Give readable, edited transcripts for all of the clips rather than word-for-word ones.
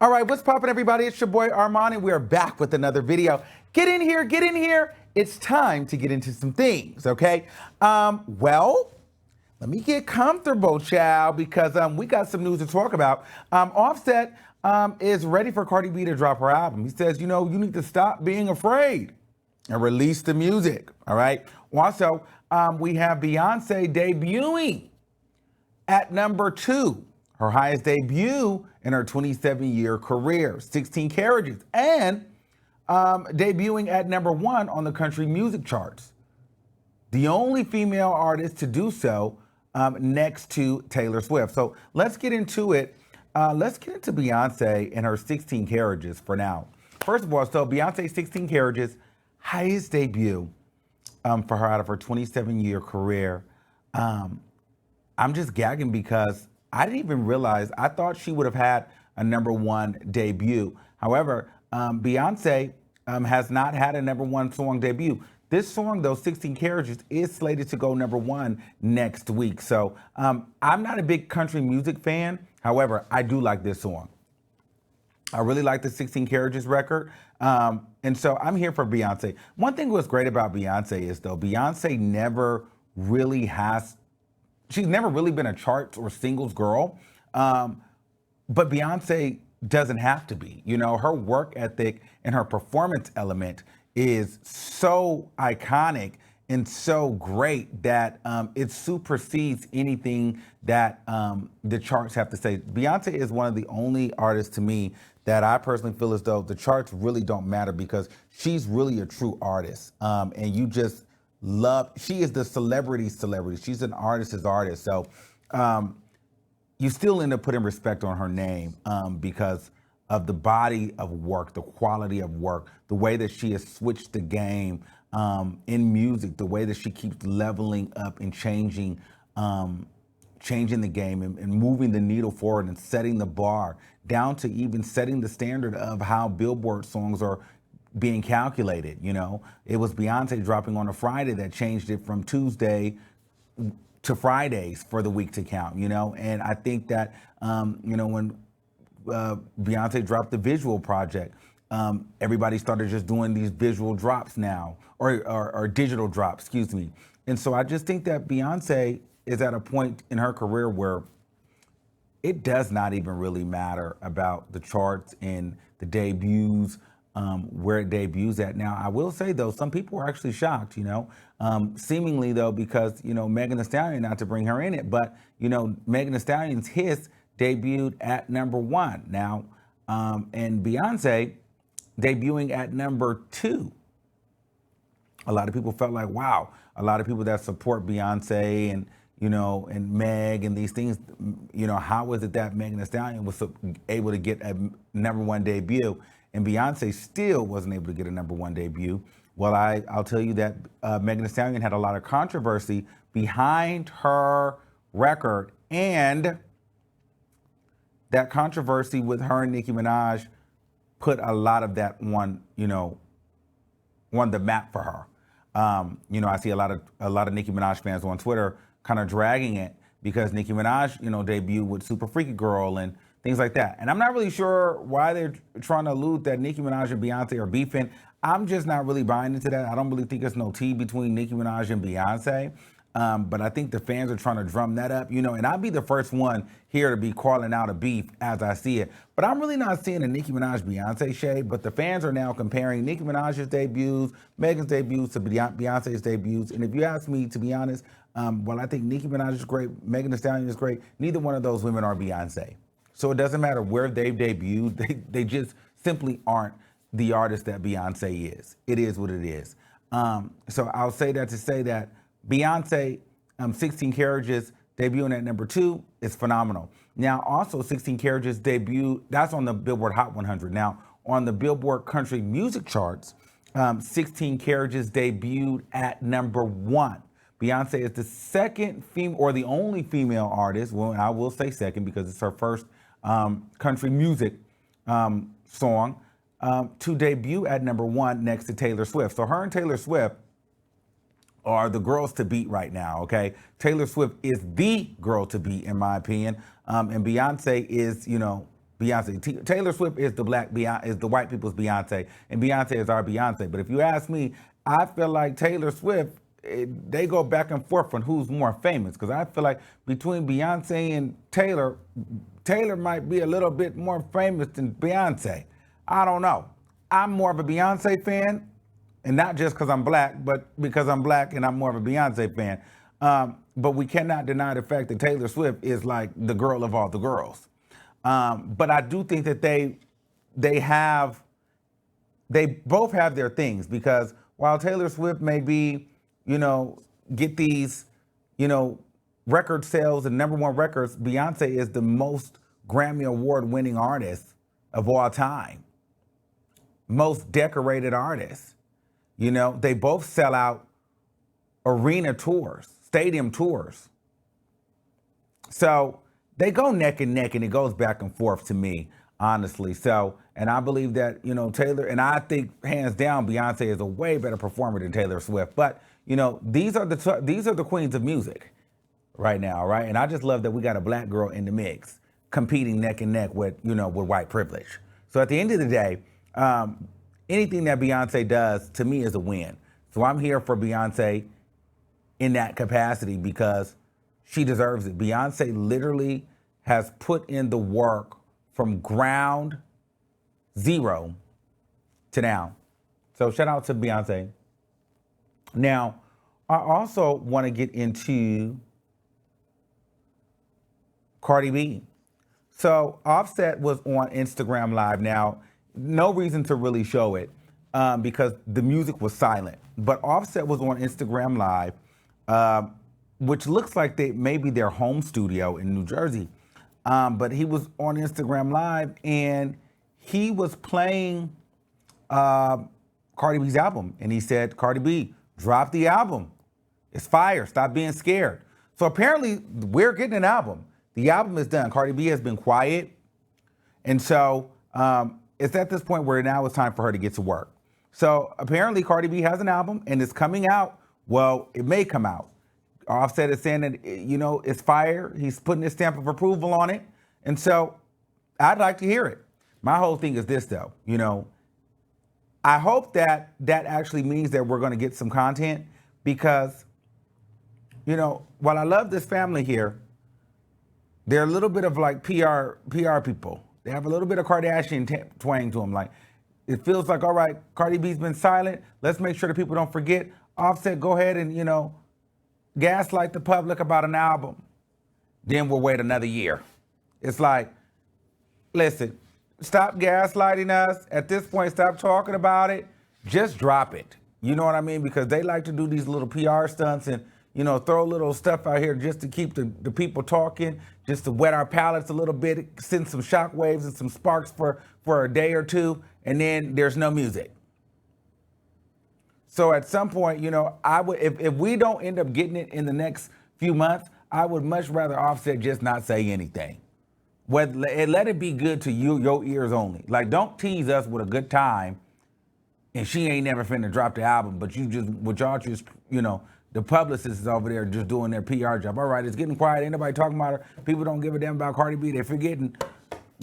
All right, what's poppin', everybody? It's your boy Armon, and we are back with another video. Get in here, get in here. It's time to get into some things, okay? Well, let me get comfortable, child, because we got some news to talk about. Offset is ready for Cardi B to drop her album. He says, you know, you need to stop being afraid and release the music, all right? Also, we have Beyonce debuting at number 2, her highest debut in her 27-year career, 16 Carriages, and debuting at number 1 on the country music charts. The only female artist to do so next to Taylor Swift. So let's get into it. Let's get into Beyonce and her 16 Carriages for now. First of all, so Beyonce's 16 Carriages, highest debut for her out of her 27-year career. I'm just gagging because I didn't even realize, I thought she would have had a number 1 debut. However, Beyonce has not had a number 1 song debut. This song, though, 16 Carriages, is slated to go number 1 next week. So I'm not a big country music fan. However, I do like this song. I really like the 16 Carriages record. And so I'm here for Beyonce. One thing what's great about Beyonce is, though, Beyonce never really has, she's never really been a charts or singles girl. But Beyonce doesn't have to be. You know, her work ethic and her performance element is so iconic and so great that it supersedes anything that the charts have to say. Beyonce is one of the only artists to me that I personally feel as though the charts really don't matter because she's really a true artist. And you just love, she is the celebrity. She's an artist's artist. So you still end up putting respect on her name because of the body of work, the quality of work, the way that she has switched the game in music, the way that she keeps leveling up and changing the game and moving the needle forward and setting the bar down to even setting the standard of how BillBoard songs are being calculated. You know, it was Beyonce dropping on a Friday that changed it from Tuesday to Fridays for the week to count, you know? And I think that, you know, when Beyonce dropped the visual project, everybody started just doing these visual drops now, or digital drops, excuse me. And so I just think that Beyonce is at a point in her career where it does not even really matter about the charts and the debuts, where it debuts at. Now, I will say, though, some people were actually shocked, you know, seemingly, though, because, you know, Megan Thee Stallion, not to bring her in it, but, you know, Megan Thee Stallion's Hiss debuted at number 1 now, and Beyonce debuting at number 2. A lot of people felt like, wow, a lot of people that support Beyonce and, you know, and Meg and these things, you know, how was it that Megan Thee Stallion was able to get a number 1 debut and Beyonce still wasn't able to get a number 1 debut? Well, I'll tell you that Megan Thee Stallion had a lot of controversy behind her record, and that controversy with her and Nicki Minaj put a lot of that on, you know, on the map for her. You know, I see a lot of Nicki Minaj fans on Twitter kind of dragging it because Nicki Minaj, you know, debuted with Super Freaky Girl and things like that. And I'm not really sure why they're trying to allude that Nicki Minaj and Beyonce are beefing. I'm just not really buying into that. I don't really think there's no tea between Nicki Minaj and Beyonce. But I think the fans are trying to drum that up, you know, and I'll be the first one here to be calling out a beef as I see it. But I'm really not seeing a Nicki Minaj-Beyonce shade, but the fans are now comparing Nicki Minaj's debuts, Megan's debuts to Beyonce's debuts. And if you ask me, to be honest, while I think Nicki Minaj is great, Megan Thee Stallion is great, neither one of those women are Beyonce. So it doesn't matter where they've debuted, they just simply aren't the artist that Beyonce is. It is what it is. So I'll say that to say that Beyonce, 16 Carriages, debuting at number 2 is phenomenal. Now, also 16 Carriages debut, that's on the BillBoard Hot 100. Now, on the BillBoard Country Music Charts, 16 Carriages debuted at number 1. Beyonce is the second female, or the only female artist, well, I will say second because it's her first country music song, to debut at number 1 next to Taylor Swift. So her and Taylor Swift are the girls to beat right now, okay? Taylor Swift is the girl to beat, in my opinion. And Beyonce is, you know, Beyonce. Taylor Swift is the is the white people's Beyonce, and Beyonce is our Beyonce. But if you ask me, I feel like Taylor Swift, they go back and forth on who's more famous. Because I feel like between Beyonce and Taylor, Taylor might be a little bit more famous than Beyonce. I don't know. I'm more of a Beyonce fan, and not just because I'm black, but because I'm black and I'm more of a Beyonce fan. But we cannot deny the fact that Taylor Swift is like the girl of all the girls. But I do think that they both have their things, because while Taylor Swift may be, get these, record sales and #1 records, Beyonce is the most Grammy Award winning artist of all time. Most decorated artist. They both sell out arena tours, stadium tours. So they go neck and neck, and it goes back and forth to me, honestly. So, and I believe that, Taylor, and I think hands down, Beyonce is a way better performer than Taylor Swift. But, these are the queens of music right now, right? And I just love that we got a black girl in the mix competing neck and neck with, with white privilege. So at the end of the day, anything that Beyonce does to me is a win. So I'm here for Beyonce in that capacity because she deserves it. Beyonce literally has put in the work from ground zero to now. So shout out to Beyonce. Now, I also want to get into Cardi B. So Offset was on Instagram Live. Now, no reason to really show it because the music was silent. But Offset was on Instagram Live, which looks like maybe their home studio in New Jersey. But he was on Instagram Live and he was playing Cardi B's album. And he said, Cardi B, drop the album. It's fire. Stop being scared. So apparently we're getting an album. The album is done. Cardi B has been quiet. And so it's at this point where now it's time for her to get to work. So apparently Cardi B has an album and it's coming out. Well, it may come out. Offset is saying that, it's fire. He's putting his stamp of approval on it. And so I'd like to hear it. My whole thing is this, though. I hope that actually means that we're going to get some content because, while I love this family here, they're a little bit of like PR people. They have a little bit of Kardashian twang to them. Like, it feels like, all right, Cardi B's been silent. Let's make sure that people don't forget. Offset, go ahead and, gaslight the public about an album. Then we'll wait another year. It's like, listen, stop gaslighting us. At this point, stop talking about it. Just drop it. You know what I mean? Because they like to do these little PR stunts and, throw a little stuff out here just to keep the people talking, just to wet our palates a little bit, send some shockwaves and some sparks for a day or two, and then there's no music. So at some point, I would, if we don't end up getting it in the next few months, I would much rather Offset just not say anything. Let it be good to you, your ears only. Like, don't tease us with a good time and she ain't never finna drop the album, but the publicist is over there just doing their PR job. All right, it's getting quiet. Ain't nobody talking about her. People don't give a damn about Cardi B. They're forgetting.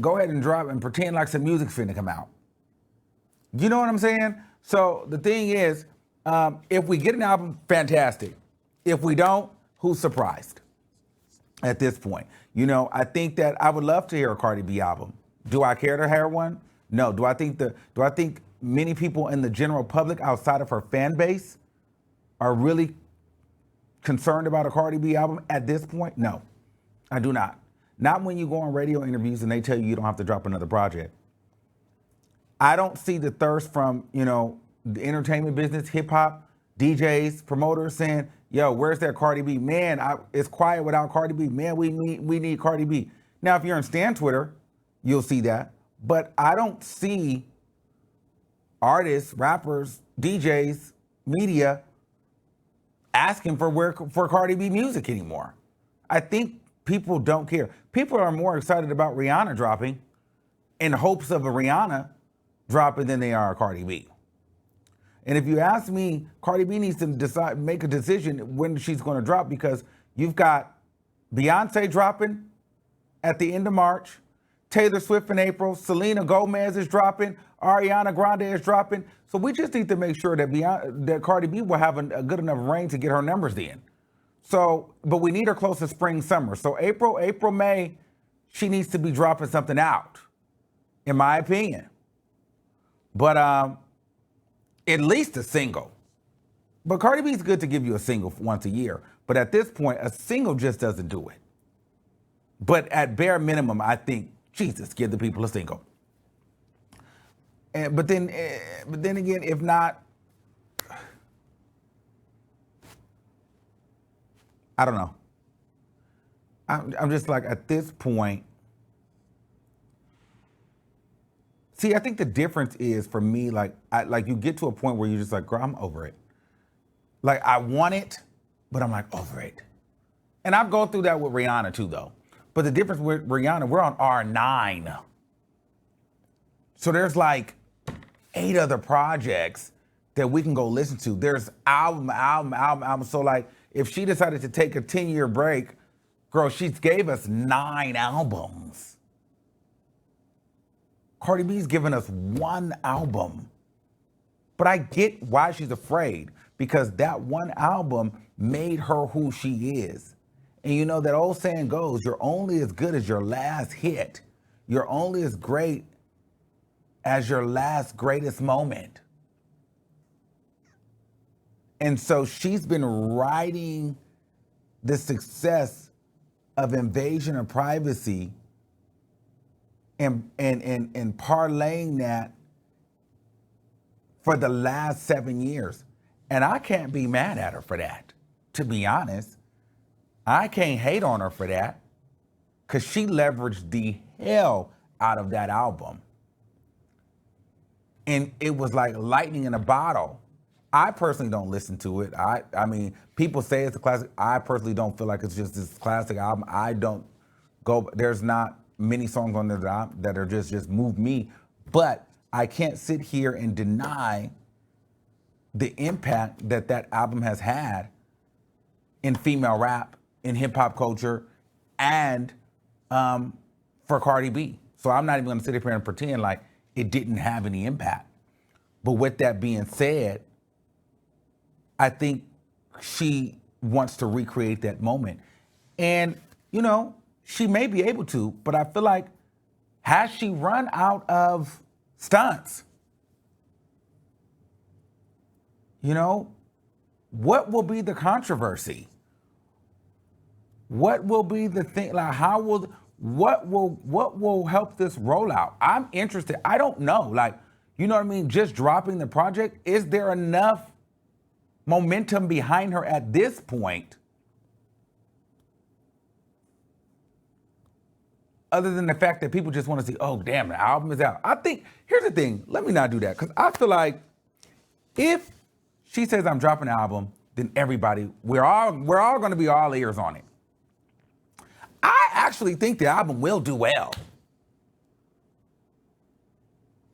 Go ahead and drop and pretend like some music's finna come out. You know what I'm saying? So the thing is, if we get an album, fantastic. If we don't, who's surprised at this point? I think that I would love to hear a Cardi B album. Do I care to hear one? No. Do I think many people in the general public outside of her fan base are really concerned about a Cardi B album at this point? No, I do not. Not when you go on radio interviews and they tell you don't have to drop another project. I don't see the thirst from, the entertainment business, hip hop, DJs, promoters saying, yo, where's that Cardi B? Man, it's quiet without Cardi B. Man, we need Cardi B. Now, if you're on Stan Twitter, you'll see that. But I don't see artists, rappers, DJs, media asking for Cardi B music anymore. I think people don't care. People are more excited about Rihanna dropping in hopes of a Rihanna dropping than they are a Cardi B. And if you ask me, Cardi B needs to make a decision when she's going to drop, because you've got Beyonce dropping at the end of March. Taylor Swift in April, Selena Gomez is dropping, Ariana Grande is dropping. So we just need to make sure that Cardi B will have a good enough reign to get her numbers in. So, but we need her close to spring, summer. So April, May, she needs to be dropping something out, in my opinion. But at least a single. But Cardi B's good to give you a single once a year. But at this point, a single just doesn't do it. But at bare minimum, I think, Jesus, give the people a single. But then again, if not, I don't know. I'm just like, at this point, see, I think the difference is for me, like you get to a point where you're just like, girl, I'm over it. Like, I want it, but I'm like, over it. And I've gone through that with Rihanna too, though. But the difference with Rihanna, we're on R9. So there's like 8 other projects that we can go listen to. There's album. So like, if she decided to take a 10-year break, girl, she gave us 9 albums. Cardi B's given us 1 album. But I get why she's afraid, because that 1 album made her who she is. And you know, that old saying goes, you're only as good as your last hit. You're only as great as your last greatest moment. And so she's been riding the success of Invasion of Privacy and parlaying that for the last 7 years. And I can't be mad at her for that, to be honest. I can't hate on her for that, because she leveraged the hell out of that album. And it was like lightning in a bottle. I personally don't listen to it. I mean, people say it's a classic. I personally don't feel like it's just this classic album. I don't go, there's not many songs on there that are just move me. But I can't sit here and deny the impact that album has had in female rap, in hip hop culture, and for Cardi B. So I'm not even gonna sit here and pretend like it didn't have any impact. But with that being said, I think she wants to recreate that moment. And, you know, she may be able to, but I feel like, has she run out of stunts? You know, what will be the controversy? What will be the thing? Like, what will help this rollout? I'm interested. I don't know. Like, you know what I mean? Just dropping the project, is there enough momentum behind her at this point, other than the fact that people just want to see, oh, damn, the album is out? I think, here's the thing, let me not do that, because I feel like if she says I'm dropping an album, then everybody, we're all going to be all ears on it. I actually think the album will do well.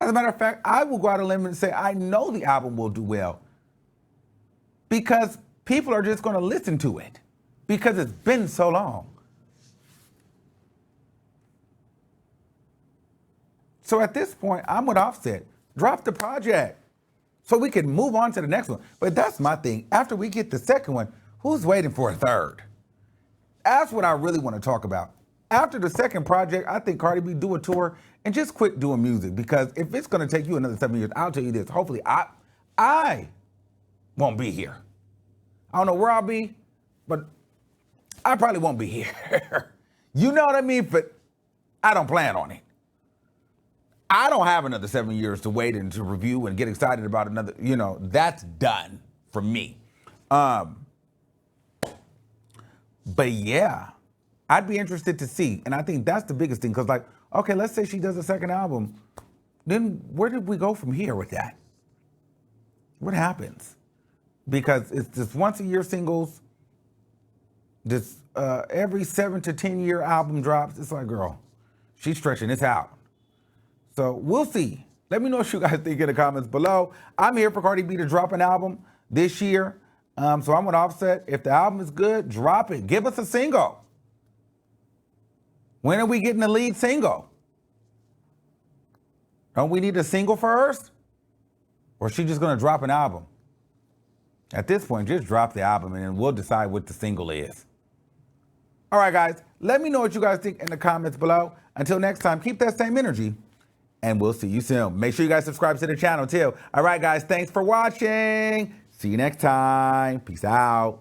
As a matter of fact, I will go out on a limb and say I know the album will do well, because people are just going to listen to it, because it's been so long. So at this point, I'm with Offset. Drop the project so we can move on to the next one. But that's my thing. After we get the second one, who's waiting for a third? That's what I really want to talk about. After the second project, I think Cardi B do a tour and just quit doing music, because if it's going to take you another 7 years, I'll tell you this. Hopefully, I won't be here. I don't know where I'll be, but I probably won't be here. You know what I mean? But I don't plan on it. I don't have another 7 years to wait and to review and get excited about another, you know, that's done for me. But yeah, I'd be interested to see. And I think that's the biggest thing. Because like, okay, let's say she does a second album. Then where did we go from here with that? What happens? Because it's just once a year singles. This every 7 to 10 year album drops. It's like, girl, she's stretching this out. So we'll see. Let me know what you guys think in the comments below. I'm here for Cardi B to drop an album this year. So I'm with Offset. If the album is good, drop it. Give us a single. When are we getting the lead single? Don't we need a single first? Or is she just gonna drop an album? At this point, just drop the album and then we'll decide what the single is. All right, guys, let me know what you guys think in the comments below. Until next time, keep that same energy, and we'll see you soon. Make sure you guys subscribe to the channel, too. All right, guys, thanks for watching. See you next time. Peace out.